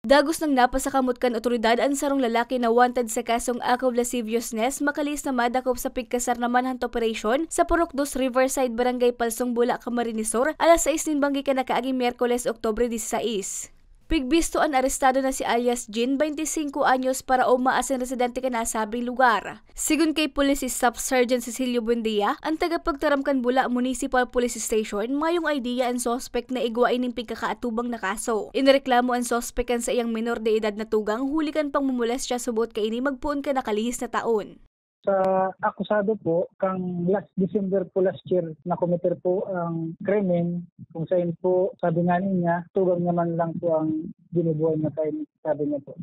Dagos ng napasakamot kan otoridad ang sarong lalaki na wanted sa kasong akaw lasciviousness makalis na madakop sa pigkasar na manhunt operation sa Purok 2 Riverside Barangay Palsong Bula, Camarines Sur, alas 6 nin banggi kanakaaging Miyerkules, Oktubre 16. Pigbisto ang arestado na si alias Jean, 25 anyos, para umaas ang residente ka nasabing lugar. Sigun kay Police Staff Sergeant Cecilio Buendia, ang tagapagtaramkan Bula Municipal Police Station, mayong idea ang sospek na igwain ng pigkakaatubang na kaso. Inireklamo ang sospekan sa iyang minor de edad na tugang, hulikan pang mumulas siya subot kay ini magpuon ka nakalihis na taon. Sa akusado po, kang last December po last year, nakomiter po ang krimen kung saan po sabi nga niya, tugang naman lang po ang binubuhay na tayo, sabi niya po.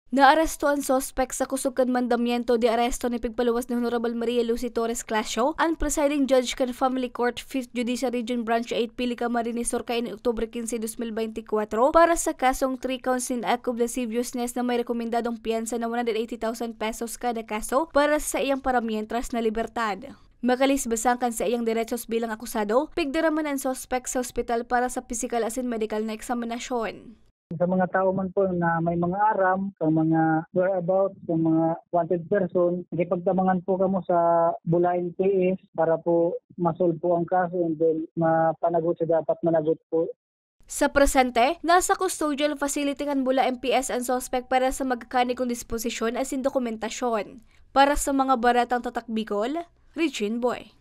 Naaresto ang sospek sa kusugan mandamiento de aresto ni pigpaluwas ni Honorable Maria Lucy Torres Clasio, ang presiding judge kan Family Court 5th Judicial Region Branch 8 Pili, Camarines Sur kain Oktubre 15, 2024 para sa kasong 3 counts in act of lasciviousness na may rekomendadong piyansa na 180,000 pesos kada kaso para sa iyang paramientras na libertad. Makalis basangkan sa iyang derechos bilang akusado, pigdaraman ang sospek sa ospital para sa physical as in medical na eksaminasyon. Sa mga tao man po na may mga aram, sa mga whereabouts, sa mga wanted person, nakipagtamangan po kamo sa Bulain PS para po masolve po ang kaso and then mapanagot sa dapat managot po. Sa presente, nasa custodial facility kan Bula MPS ang sospek para sa magkakanikong disposisyon as in dokumentasyon. Para sa mga baratang tatak Bicol, Regine Boy.